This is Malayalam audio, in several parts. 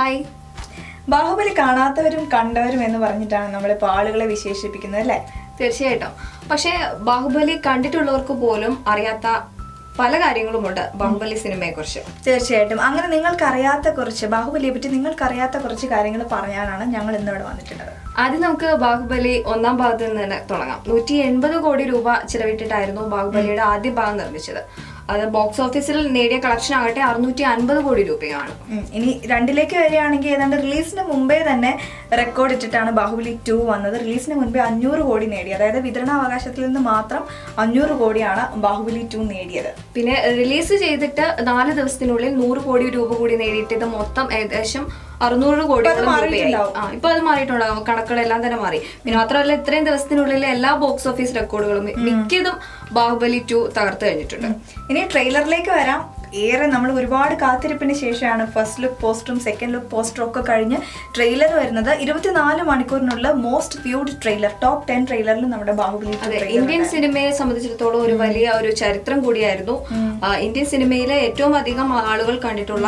ഹായ്. ബാഹുബലി കാണാത്തവരും കണ്ടവരും എന്ന് പറഞ്ഞിട്ടാണ് നമ്മളിപ്പോൾ ആളുകളെ വിശേഷിപ്പിക്കുന്നത് അല്ലേ? തീർച്ചയായിട്ടും. പക്ഷേ ബാഹുബലി കണ്ടിട്ടുള്ളവർക്ക് പോലും അറിയാത്ത പല കാര്യങ്ങളുമുണ്ട് ബാഹുബലി സിനിമയെ കുറിച്ച്. തീർച്ചയായിട്ടും. അങ്ങനെ ബാഹുബലിയെ പറ്റി നിങ്ങൾക്കറിയാത്ത കുറച്ച് കാര്യങ്ങൾ പറയാനാണ് ഞങ്ങൾ ഇന്നിവിടെ വന്നിട്ടുള്ളത്. ആദ്യം നമുക്ക് ബാഹുബലി ഒന്നാം ഭാഗത്ത് നിന്ന് തന്നെ തുടങ്ങാം. 180 കോടി രൂപ ചിലവിട്ടിട്ടായിരുന്നു ബാഹുബലിയുടെ ആദ്യ ഭാഗം നിർമ്മിച്ചത്. അത് ബോക്സ് ഓഫീസിൽ നേടിയ കളക്ഷൻ ആകട്ടെ 650 കോടി രൂപയാണ്. ഇനി രണ്ടിലേക്ക് വരികയാണെങ്കിൽ ഏതാണ്ട് റിലീസിന് മുമ്പേ തന്നെ റെക്കോർഡ് ഇട്ടിട്ടാണ് ബാഹുബലി 2 വന്നത്. റിലീസിന് മുൻപേ 500 കോടി നേടി. അതായത് വിതരണാവകാശത്തിൽ നിന്ന് മാത്രം 500 കോടിയാണ് ബാഹുബലി 2 നേടിയത്. പിന്നെ റിലീസ് ചെയ്തിട്ട് 4 ദിവസത്തിനുള്ളിൽ 100 കോടി രൂപ കൂടി നേടിയിട്ട് ഇത് മൊത്തം ഏകദേശം 600 കോടി. ഇപ്പൊ അത് മാറിയിട്ടുണ്ടാവും, കണക്കുകളെല്ലാം തന്നെ മാറി. പിന്നെ മാത്രമല്ല ഇത്രയും ദിവസത്തിനുള്ളിൽ എല്ലാ ബോക്സ് ഓഫീസ് റെക്കോർഡുകളും മിക്കതും ബാഹുബലി 2 തകർത്തു കഴിഞ്ഞിട്ടുണ്ട്. ഇനി ട്രെയിലറിലേക്ക് വരാം. നമ്മൾ ഒരുപാട് കാത്തിരിപ്പിന് ശേഷമാണ് ഫസ്റ്റ് ലുക്ക് പോസ്റ്ററും സെക്കൻഡ് ലുക്ക് പോസ്റ്ററും ഒക്കെ കഴിഞ്ഞ് ട്രെയിലർ വരുന്നത്. 24 മണിക്കൂറിനുള്ള മോസ്റ്റ് വ്യൂഡ് ട്രെയിലർ, ടോപ്പ് 10 ട്രെയിലറിൽ നമ്മുടെ ബാഹുബലി. ഇന്ത്യൻ സിനിമയെ സംബന്ധിച്ചിടത്തോളം ഒരു വലിയ ഒരു ചരിത്രം കൂടിയായിരുന്നു. ഇന്ത്യൻ സിനിമയിലെ ഏറ്റവും അധികം ആളുകൾ കണ്ടിട്ടുള്ള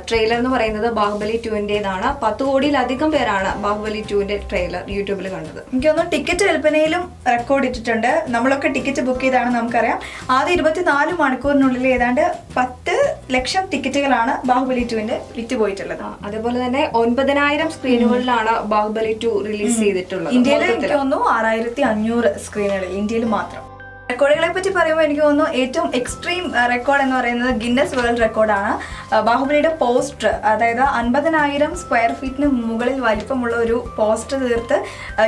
ട്രെയിലർ എന്ന് പറയുന്നത് ബാഹുബലി 2-ന്റേതാണ്. 10 കോടിയിലധികം പേരാണ് ബാഹുബലി 2-ന്റെ ട്രെയിലർ യൂട്യൂബിൽ കണ്ടത്. എനിക്ക് തോന്നുന്നു ടിക്കറ്റ് വിൽപ്പനയിലും റെക്കോർഡ് ഇട്ടിട്ടുണ്ട്. നമ്മളൊക്കെ ടിക്കറ്റ് ബുക്ക് ചെയ്താണ് നമുക്കറിയാം. ആദ്യം 24 മണിക്കൂറിനുള്ളിൽ ഏതാണ്ട് 10 ലക്ഷം ടിക്കറ്റുകളാണ് ബാഹുബലി 2-ന്റെ വിറ്റുപോയിട്ടുള്ളത്. അതേപോലെ തന്നെ 9000 സ്ക്രീനുകളിലാണ് ബാഹുബലി 2 റിലീസ് ചെയ്തിട്ടുള്ളത്. ഇന്ത്യയിൽ എനിക്ക് തോന്നുന്നു 6500 സ്ക്രീനുകളിൽ, ഇന്ത്യയിൽ മാത്രം. റെക്കോർഡുകളെ പറ്റി പറയുമ്പോൾ എനിക്ക് തോന്നുന്നു ഏറ്റവും എക്സ്ട്രീം റെക്കോർഡ് എന്ന് പറയുന്നത് ഗിന്നസ് വേൾഡ് റെക്കോർഡാണ്. ബാഹുബലിയുടെ പോസ്റ്റർ, അതായത് 50,000 സ്ക്വയർ ഫീറ്റിന് മുകളിൽ വലിപ്പമുള്ള ഒരു പോസ്റ്റർ തീർത്ത്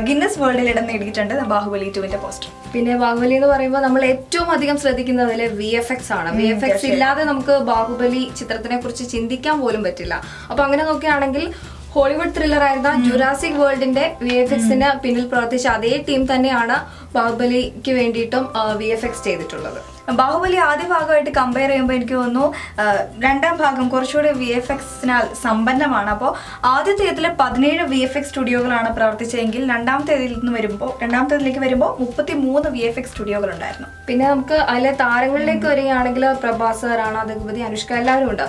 ഗിന്നസ് വേൾഡിൽ ഇടം നേടിയിട്ടുണ്ട് ബാഹുബലി 2-ന്റെ പോസ്റ്റർ. പിന്നെ ബാഹുബലി എന്ന് പറയുമ്പോൾ നമ്മൾ ഏറ്റവും അധികം ശ്രദ്ധിക്കുന്നത് VFX ആണ്. VFX ഇല്ലാതെ നമുക്ക് ബാഹുബലി ചിത്രത്തിനെ കുറിച്ച് ചിന്തിക്കാൻ പോലും പറ്റില്ല. അപ്പൊ അങ്ങനെ നോക്കുകയാണെങ്കിൽ ഹോളിവുഡ് ത്രില്ലർ ആയിരുന്ന ജുറാസിക് വേൾഡിന്റെ VFX-ന് പിന്നിൽ പ്രവർത്തിച്ച അതേ ടീം തന്നെയാണ് ബാഹുബലിക്ക് വേണ്ടിയിട്ടും VFX ചെയ്തിട്ടുള്ളത്. ബാഹുബലി ആദ്യ ഭാഗമായിട്ട് കമ്പയർ ചെയ്യുമ്പോൾ എനിക്ക് തോന്നുന്നു രണ്ടാം ഭാഗം കുറച്ചുകൂടി VFX-നാൽ സമ്പന്നമാണ്. അപ്പോൾ ആദ്യത്തേതിൽ 17 VFX സ്റ്റുഡിയോകളാണ് പ്രവർത്തിച്ചതെങ്കിൽ രണ്ടാമത്തേതിലേക്ക് വരുമ്പോൾ 33 VFX സ്റ്റുഡിയോകൾ ഉണ്ടായിരുന്നു. പിന്നെ നമുക്ക് അതിലെ താരങ്ങളിലേക്ക് വരികയാണെങ്കിൽ പ്രഭാസ്, റാണ ദഗുപതി, അനുഷ്ക എല്ലാവരും ഉണ്ട്.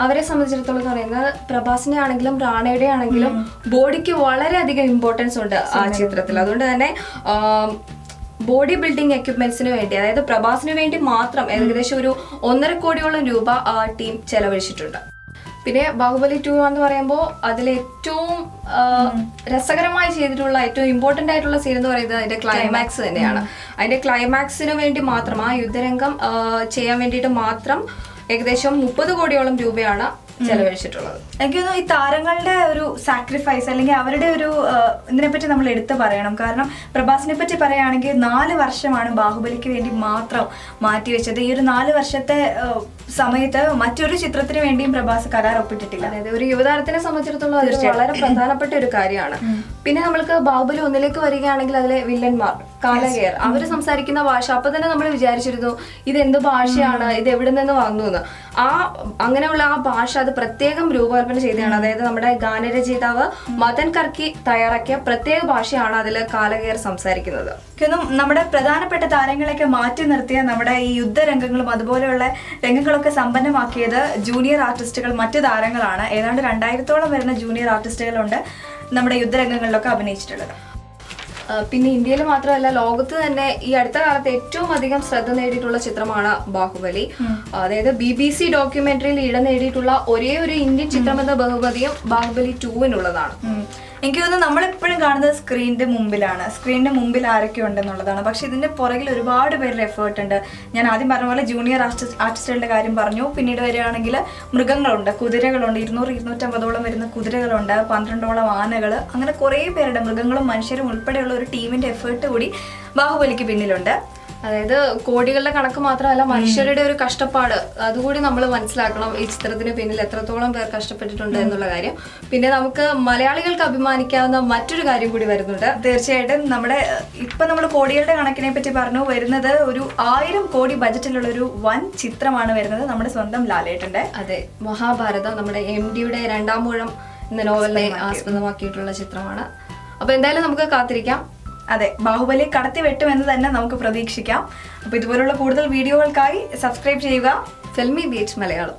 അവരെ സംബന്ധിച്ചിടത്തോളം പറയുന്നത് പ്രഭാസിനെ ആണെങ്കിലും റാണയുടെ ആണെങ്കിലും ബോഡിക്ക് വളരെയധികം ഇമ്പോർട്ടൻസ് ഉണ്ട് ആ ചിത്രത്തിൽ. അതുകൊണ്ട് തന്നെ ബോഡി ബിൽഡിംഗ് എക്യുപ്മെന്റ്സിന് വേണ്ടി, അതായത് പ്രഭാസിന് വേണ്ടി മാത്രം ഏകദേശം ഒരു 1.5 കോടിയോളം രൂപ ആ ടീം ചെലവഴിച്ചിട്ടുണ്ട്. പിന്നെ ബാഹുബലി 2 എന്ന് പറയുമ്പോൾ അതിലേറ്റവും രസകരമായി ചെയ്തിട്ടുള്ള ഏറ്റവും ഇമ്പോർട്ടന്റ് ആയിട്ടുള്ള സീൻ എന്ന് പറയുന്നത് അതിന്റെ ക്ലൈമാക്സ് തന്നെയാണ്. അതിന്റെ ക്ലൈമാക്സിന് വേണ്ടി മാത്രം, ആ യുദ്ധരംഗം ചെയ്യാൻ വേണ്ടിയിട്ട് മാത്രം ഏകദേശം 30 കോടിയോളം രൂപയാണ് ചെലവഴിച്ചിട്ടുള്ളത്. എനിക്ക് തോന്നുന്നു ഈ താരങ്ങളുടെ ഒരു സാക്രിഫൈസ് അല്ലെങ്കിൽ അവരുടെ ഒരു ഇതിനെപ്പറ്റി നമ്മൾ എടുത്തു പറയണം. കാരണം പ്രഭാസിനെ പറ്റി പറയുകയാണെങ്കിൽ 4 വർഷമാണ് ബാഹുബലിക്ക് വേണ്ടി മാത്രം മാറ്റിവെച്ചത്. ഈ ഒരു 4 വർഷത്തെ സമയത്ത് മറ്റൊരു ചിത്രത്തിന് വേണ്ടിയും പ്രഭാസ് കരാർ ഒപ്പിട്ടിട്ടില്ല. അതായത് ഒരു യുവതാരത്തിനെ സംബന്ധിച്ചിടത്തോളം അത് വളരെ പ്രധാനപ്പെട്ട ഒരു കാര്യമാണ്. പിന്നെ നമ്മൾക്ക് ബാഹുബലി 1-ലേക്ക് വരികയാണെങ്കിൽ അതിലെ വില്ലന്മാർ കാലകേർ, അവര് സംസാരിക്കുന്ന ഭാഷ, അപ്പൊ തന്നെ നമ്മൾ വിചാരിച്ചിരുന്നു ഇത് എന്ത് ഭാഷയാണ്, ഇത് എവിടെ നിന്ന് വന്നു എന്ന്. അങ്ങനെയുള്ള ആ ഭാഷ അത് പ്രത്യേകം രൂപകൽപ്പന ചെയ്തതാണ്. അതായത് നമ്മുടെ ഗാനരചയിതാവ് മദൻ കർക്കി തയ്യാറാക്കിയ പ്രത്യേക ഭാഷയാണ് അതിൽ കാലകേർ സംസാരിക്കുന്നത്. നമ്മുടെ പ്രധാനപ്പെട്ട താരങ്ങളെയൊക്കെ മാറ്റി നിർത്തിയ നമ്മുടെ ഈ യുദ്ധരംഗങ്ങളും അതുപോലെയുള്ള രംഗങ്ങളൊക്കെ സമ്പന്നമാക്കിയത് ജൂനിയർ ആർട്ടിസ്റ്റുകൾ, മറ്റു താരങ്ങളാണ്. ഏതാണ്ട് 2000-ഓളം വരുന്ന ജൂനിയർ ആർട്ടിസ്റ്റുകളുണ്ട് നമ്മുടെ യുദ്ധരംഗങ്ങളിലൊക്കെ അഭിനയിച്ചിട്ടുള്ളത്. പിന്നെ ഇന്ത്യയിൽ മാത്രമല്ല ലോകത്ത് തന്നെ ഈ അടുത്ത കാലത്ത് ഏറ്റവും അധികം ശ്രദ്ധ നേടിയിട്ടുള്ള ചിത്രമാണ് ബാഹുബലി. അതായത് BBC ഡോക്യുമെന്ററിയിൽ ഇടം നേടിയിട്ടുള്ള ഒരേ ഒരു ഇന്ത്യൻ ചിത്രം എന്ന ബഹുമതിയും ബാഹുബലി 2-നുള്ളതാണ്. എനിക്ക് തോന്നുന്നു നമ്മളെപ്പോഴും കാണുന്നത് സ്ക്രീനിന്റെ മുമ്പിൽ ആരൊക്കെ ഉണ്ടെന്നുള്ളതാണ്. പക്ഷെ ഇതിന്റെ പുറകിൽ ഒരുപാട് പേരുടെ എഫേർട്ട് ഉണ്ട്. ഞാൻ ആദ്യം പറഞ്ഞ പോലെ ജൂനിയർ ആർട്ടിസ്റ്റുകളുടെ കാര്യം പറഞ്ഞു. പിന്നീട് വരികയാണെങ്കിൽ മൃഗങ്ങളുണ്ട്, കുതിരകളുണ്ട്. 200-250ഓളം വരുന്ന കുതിരകളുണ്ട്, 12ഓളം ആനകൾ, അങ്ങനെ കുറേ പേരുടെ മൃഗങ്ങളും മനുഷ്യരും ഉൾപ്പെടെയുള്ള ഒരു ടീമിന്റെ എഫേർട്ട് കൂടി ബാഹുബലിക്ക് പിന്നിലുണ്ട്. അതായത് കോടികളുടെ കണക്ക് മാത്രമല്ല, മനുഷ്യരുടെ ഒരു കഷ്ടപ്പാട് അതുകൂടി നമ്മൾ മനസ്സിലാക്കണം. ഈ ചിത്രത്തിന് പിന്നിൽ എത്രത്തോളം പേർ കഷ്ടപ്പെട്ടിട്ടുണ്ട് എന്നുള്ള കാര്യം. പിന്നെ നമുക്ക് മലയാളികൾക്ക് അഭിമാനിക്കാവുന്ന മറ്റൊരു കാര്യം കൂടി വരുന്നുണ്ട്. തീർച്ചയായിട്ടും നമ്മൾ കോടികളുടെ കണക്കിനെ പറ്റി പറഞ്ഞു. വരുന്നത് ഒരു 1000 കോടി ബജറ്റിലുള്ള ഒരു വൻ ചിത്രമാണ് വരുന്നത്, നമ്മുടെ സ്വന്തം ലാലേട്ടന്റെ. അതെ, മഹാഭാരതം, നമ്മുടെ MDയുടെ 2-ാം ഊഴം എന്ന നോവലിനെ ആസ്പദമാക്കിയിട്ടുള്ള ചിത്രമാണ്. അപ്പൊ എന്തായാലും നമുക്ക് കാത്തിരിക്കാം. അതെ, ബാഹുബലി കടത്തി വെട്ടുമെന്ന് തന്നെ നമുക്ക് പ്രതീക്ഷിക്കാം. അപ്പോൾ ഇതുപോലുള്ള കൂടുതൽ വീഡിയോകൾക്കായി സബ്സ്ക്രൈബ് ചെയ്യുക ഫിൽമി ബീറ്റ് മലയാളം.